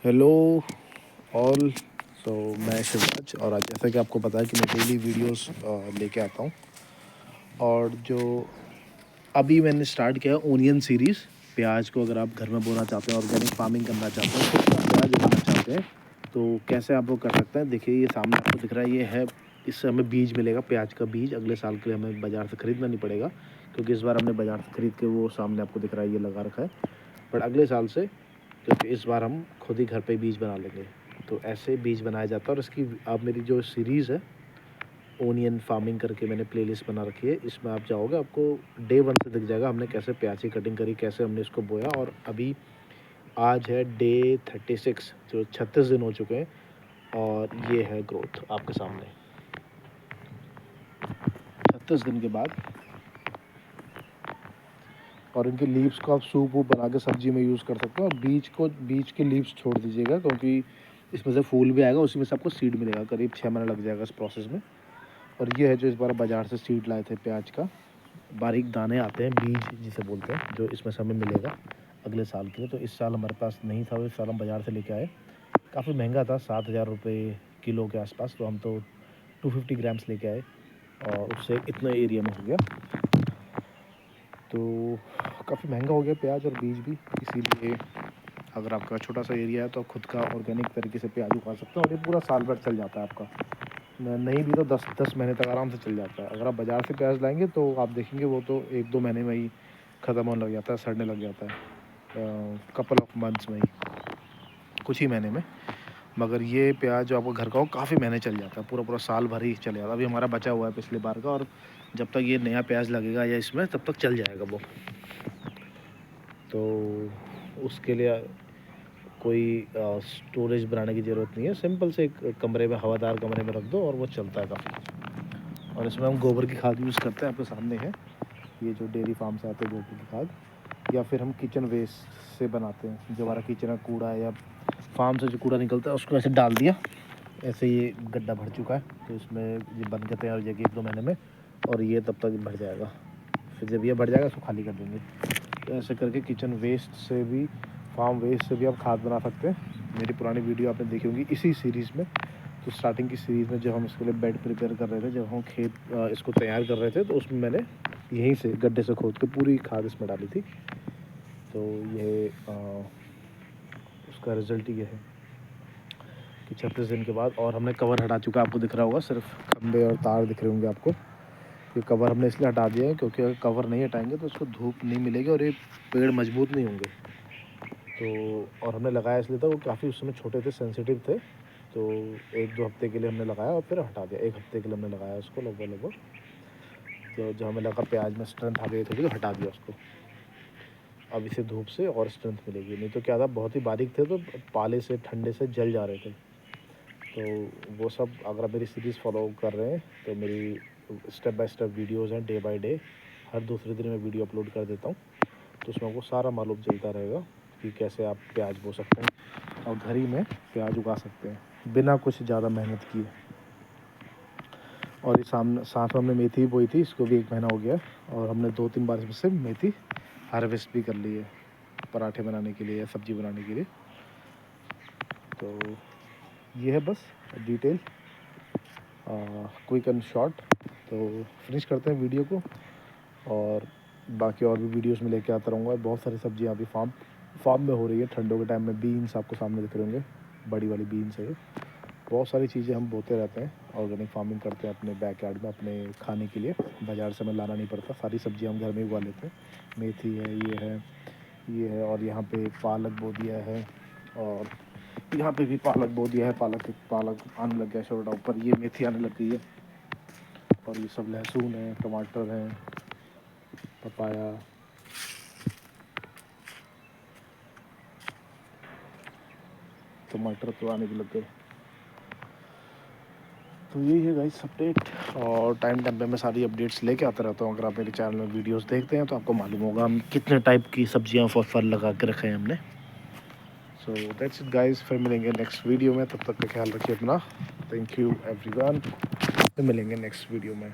Hello all. मैं शिवराज और आज जैसा कि आपको पता है कि मैं डेली वीडियोस लेके आता हूँ। और जो अभी मैंने स्टार्ट किया है ओनियन सीरीज़। प्याज को अगर आप घर में बोना चाहते हैं, ऑर्गेनिक फार्मिंग करना चाहते हैं, खुद का प्याज उगाना चाहते हैं, तो कैसे आप वो कर सकते हैं। देखिए ये सामने आपको दिख रहा है, ये है, इससे हमें बीज मिलेगा, प्याज का बीज। अगले साल के लिए हमें बाज़ार से ख़रीदना नहीं पड़ेगा, क्योंकि इस बार हमने बाज़ार से ख़रीद के वो सामने आपको दिख रहा है ये लगा रखा है। बट अगले साल से, क्योंकि इस बार हम खुद ही घर पे बीज बना लेंगे, तो ऐसे बीज बनाया जाता है। और इसकी आप मेरी जो सीरीज़ है ओनियन फार्मिंग करके मैंने प्लेलिस्ट बना रखी है, इसमें आप जाओगे आपको डे 1 से दिख जाएगा हमने कैसे प्याज की कटिंग करी, कैसे हमने इसको बोया। और अभी आज है डे 36, जो 36 दिन हो चुके हैं, और ये है ग्रोथ आपके सामने 36 दिन के बाद। और इनके लीव्स को आप सूप वूप बना के सब्जी में यूज़ कर सकते हो। और बीज के लीव्स छोड़ दीजिएगा, क्योंकि इसमें से फूल भी आएगा, उसी में से आपको सीड मिलेगा। करीब 6 महीना लग जाएगा इस प्रोसेस में। और ये है जो इस बार बाज़ार से सीड लाए थे प्याज का, बारीक दाने आते हैं, बीज जिसे बोलते हैं, जो इसमें से हमें मिलेगा अगले साल के लिए। तो इस साल हमारे पास नहीं था, इस साल हम बाज़ार से लेके आए। काफ़ी महंगा था, 7,000 रुपये किलो के आसपास। तो हम तो 250 ग्राम्स लेके आए, और उससे इतना एरिया में हो गया। तो काफ़ी महंगा हो गया प्याज और बीज भी। इसीलिए अगर आपका छोटा सा एरिया है तो आप खुद का ऑर्गेनिक तरीके से प्याज उगा सकते हैं, और ये पूरा साल भर चल जाता है आपका। नहीं भी तो 10 महीने तक आराम से चल जाता है। अगर आप बाज़ार से प्याज लाएंगे तो आप देखेंगे वो तो 1-2 महीने में ही ख़त्म होने लग जाता है, सड़ने लग जाता है, कपल ऑफ मंथ्स में ही, कुछ ही महीने में। मगर ये प्याज जो आपको घर का हो काफ़ी महीने चल जाता है, पूरा पूरा साल भर ही चल जाता है। अभी हमारा बचा हुआ है पिछले बार का, और जब तक ये नया प्याज लगेगा या इसमें, तब तक चल जाएगा वो। तो उसके लिए कोई स्टोरेज बनाने की ज़रूरत नहीं है। सिंपल से एक कमरे में, हवादार कमरे में रख दो, और वो चलता है काफ़ी। और इसमें हम गोबर की खाद यूज़ करते हैं, आपके सामने है ये जो डेयरी फार्म से आते हैं गोबर की खाद, या फिर हम किचन वेस्ट से बनाते हैं। जो हमारा किचन का कूड़ा है या फार्म से जो कूड़ा निकलता है, उसको ऐसे डाल दिया, ऐसे ये गड्ढा भर चुका है, तो इसमें ये बन के तैयार हो जाएगी 1-2 महीने में। और ये तब तक भर जाएगा, फिर जब ये भर जाएगा इसको खाली कर देंगे। तो ऐसे करके किचन वेस्ट से भी, फार्म वेस्ट से भी आप खाद बना सकते हैं। मेरी पुरानी वीडियो आपने देखी होगी इसी सीरीज़ में। तो स्टार्टिंग की सीरीज़ में जब हम इसके लिए बेड प्रिपेयर कर रहे थे, जब हम खेत इसको तैयार कर रहे थे, तो उसमें मैंने यहीं से गड्ढे से खोद के पूरी खाद इसमें डाली थी। तो ये उसका रिज़ल्ट ये है कि 36 दिन के बाद। और हमने कवर हटा चुका, आपको दिख रहा होगा, सिर्फ खंभे और तार दिख रहे होंगे आपको। ये कवर हमने इसलिए हटा दिया है क्योंकि अगर कवर नहीं हटाएंगे तो उसको धूप नहीं मिलेगी और ये पेड़ मजबूत नहीं होंगे। तो और हमने लगाया इसलिए था, वो काफ़ी उस समय छोटे थे, सेंसिटिव थे। तो 1-2 हफ्ते के लिए हमने लगाया और फिर हटा दिया। 1 हफ्ते के लिए हमने लगाया उसको लगभग। तो जब हमें लगा प्याज में स्ट्रेंथ आ गई थोड़ी, तो हटा दिया उसको। अब इसे धूप से और स्ट्रेंथ मिलेगी। नहीं तो क्या था, बहुत ही बारीक थे, तो पाले से, ठंडे से जल जा रहे थे। तो वो सब, अगर आप मेरी सीरीज़ फॉलो कर रहे हैं, तो मेरी स्टेप बाय स्टेप वीडियोज़ हैं, डे बाय डे। हर दूसरे दिन मैं वीडियो अपलोड कर देता हूँ, तो उसमें आपको सारा मालूम चलता रहेगा कि कैसे आप प्याज बो सकते हैं और घर ही में प्याज उगा सकते हैं बिना कुछ ज़्यादा मेहनत किए। और ये साथ में हमने मेथी भी बोई थी, इसको भी 1 महीना हो गया है, और हमने 2-3 बार इसमें से मेथी हार्वेस्ट भी कर ली है, पराठे बनाने के लिए या सब्ज़ी बनाने के लिए। तो ये है बस डिटेल, क्विक एंड शॉर्ट। तो फिनिश करते हैं वीडियो को, और बाकी और भी वीडियोस में लेके आता रहूँगा। बहुत सारी सब्जियां अभी फार्म में हो रही है। ठंडों के टाइम में बीन्स आपको सामने दिख रहे होंगे, बड़ी वाली बीन्स है। बहुत सारी चीज़ें हम बोते रहते हैं, ऑर्गेनिक फार्मिंग करते हैं अपने बैकयार्ड में, अपने खाने के लिए। बाज़ार से हमें लाना नहीं पड़ता, सारी सब्जियां हम घर में उगा लेते हैं। मेथी है, ये है, और यहाँ पे पालक बो दिया है, और यहाँ पे भी पालक बो दिया है। पालक आने लग गया छोटा ऊपर, ये मेथी आने लग गई है। और ये सब लहसुन है, टमाटर है, पपाया, टमाटर तो आने भी लग गए। तो यही है गाइस अपडेट, और टाइम टाइम पे मैं सारी अपडेट्स लेके आता रहता हूँ। अगर आप मेरे चैनल में वीडियोस देखते हैं तो आपको मालूम होगा हम कितने टाइप की सब्जियां और फल लगा के रखे हैं हमने। सो दैट्स इट गाइस, फिर मिलेंगे नेक्स्ट वीडियो में। तब तक का ख्याल रखिए अपना। थैंक यू एवरीवन, फिर मिलेंगे नेक्स्ट वीडियो में।